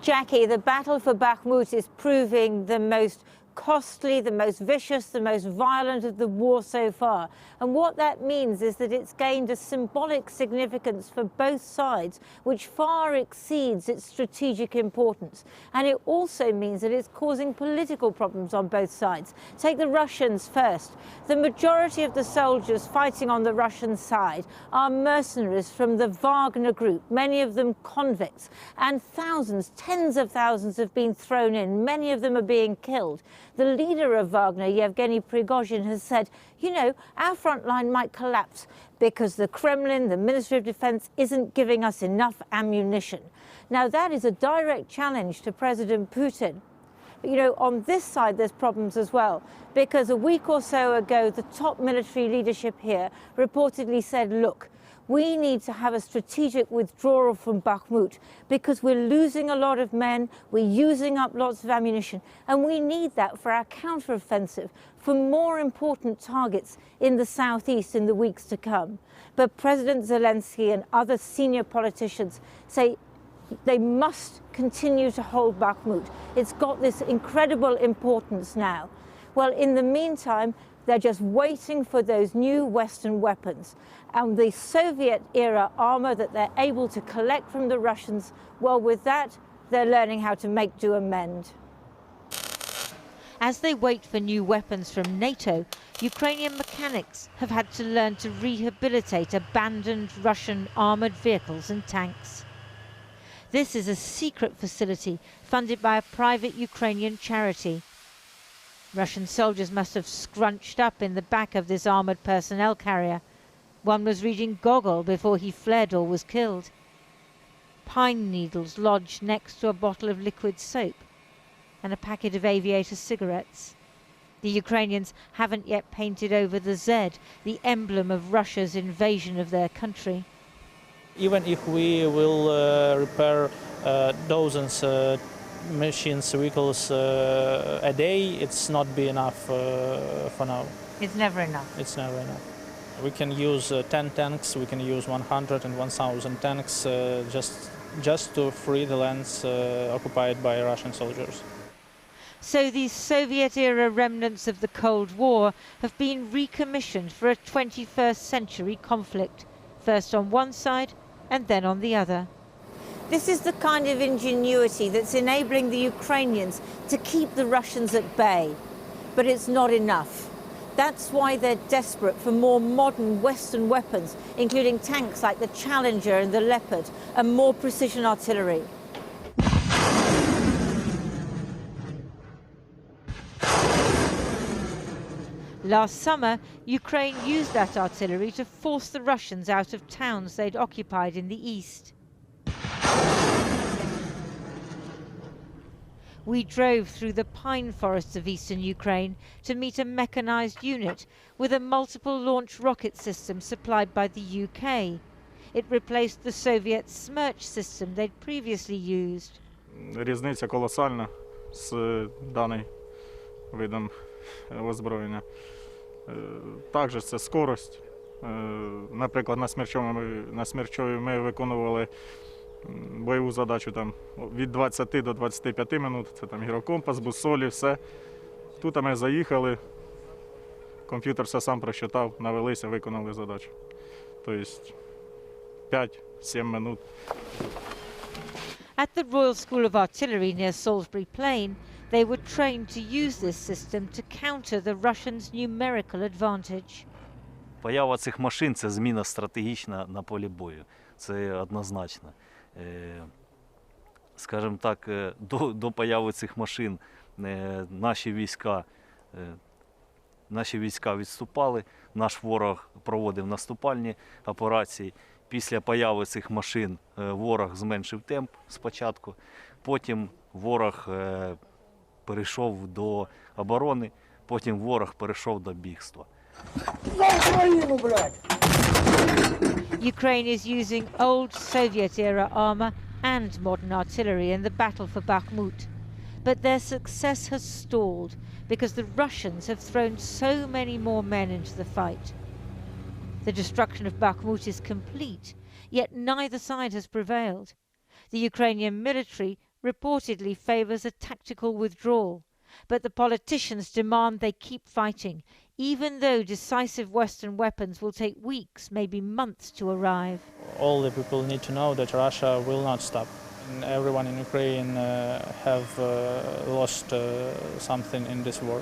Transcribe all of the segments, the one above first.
Jackie, the battle for Bakhmut is proving the most costly, the most vicious, the most violent of the war so far. And what that means is that it's gained a symbolic significance for both sides, which far exceeds its strategic importance. And it also means that it's causing political problems on both sides. Take the Russians first. The majority of the soldiers fighting on the Russian side are mercenaries from the Wagner group, many of them convicts. And thousands, tens of thousands have been thrown in. Many of them are being killed. The leader of Wagner, Yevgeny Prigozhin, has said, you know, our front line might collapse because the Kremlin, the Ministry of Defense, isn't giving us enough ammunition. Now, that is a direct challenge to President Putin. But, you know, on this side, there's problems as well, because a week or so ago, the top military leadership here reportedly said, look, we need to have a strategic withdrawal from Bakhmut because we're losing a lot of men, we're using up lots of ammunition, and we need that for our counteroffensive, for more important targets in the southeast in the weeks to come. But President Zelenskyy and other senior politicians say they must continue to hold Bakhmut. It's got this incredible importance now. Well, in the meantime, they're just waiting for those new Western weapons. And the Soviet-era armor that they're able to collect from the Russians, well, with that, they're learning how to make do and mend. As they wait for new weapons from NATO, Ukrainian mechanics have had to learn to rehabilitate abandoned Russian armored vehicles and tanks. This is a secret facility funded by a private Ukrainian charity. Russian soldiers must have scrunched up in the back of this armoured personnel carrier. One was reading Gogol before he fled or was killed. Pine needles lodged next to a bottle of liquid soap and a packet of aviator cigarettes. The Ukrainians haven't yet painted over the Z, the emblem of Russia's invasion of their country. Even if we will repair dozens machines, vehicles a day, it's not be enough for now. It's never enough. It's never enough. We can use 10 tanks, we can use 100 and 1,000 tanks just to free the lands occupied by Russian soldiers. So these Soviet-era remnants of the Cold War have been recommissioned for a 21st century conflict, first on one side and then on the other. This is the kind of ingenuity that's enabling the Ukrainians to keep the Russians at bay. But it's not enough. That's why they're desperate for more modern Western weapons, including tanks like the Challenger and the Leopard, and more precision artillery. Last summer, Ukraine used that artillery to force the Russians out of towns they'd occupied in the east. We drove through the pine forests of eastern Ukraine to meet a mechanized unit with a multiple launch rocket system supplied by the UK. It replaced the Soviet Smerch system they'd previously used. Різниця колосальна з даним видом озброєння. Також це скорость. Наприклад, на Смерчові ми виконували бойову задачу там від 20 до 25 минут, це там гірокомпас, буссолі, все. Тут ми заїхали, комп'ютер все сам просчитав, навелися, виконали задачу. Тобто 5-7 минут. At the Royal School of Artillery near Salisbury Plain, they were trained to use this system to counter the Russians' numerical advantage. Поява цих машин – це зміна стратегічна на полі бою. Це однозначно. Скажімо так, до появи цих машин наші війська відступали, наш ворог проводив наступальні операції. Після появи цих машин ворог зменшив темп спочатку, потім ворог перейшов до оборони, потім ворог перейшов до бігства. Ukraine is using old Soviet-era armor and modern artillery in the battle for Bakhmut. But their success has stalled because the Russians have thrown so many more men into the fight. The destruction of Bakhmut is complete, yet neither side has prevailed. The Ukrainian military reportedly favours a tactical withdrawal, but the politicians demand they keep fighting, even though decisive Western weapons will take weeks, maybe months to arrive. All the people need to know that Russia will not stop. And everyone in Ukraine have lost something in this war.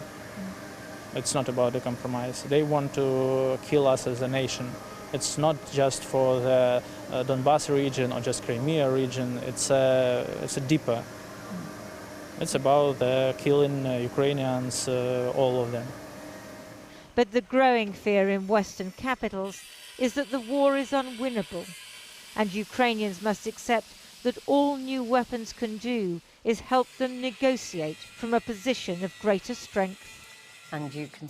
It's not about the compromise. They want to kill us as a nation. It's not just for the Donbas region or just Crimea region. It's a deeper. It's about killing Ukrainians, all of them. But the growing fear in Western capitals is that the war is unwinnable, and Ukrainians must accept that all new weapons can do is help them negotiate from a position of greater strength. And you can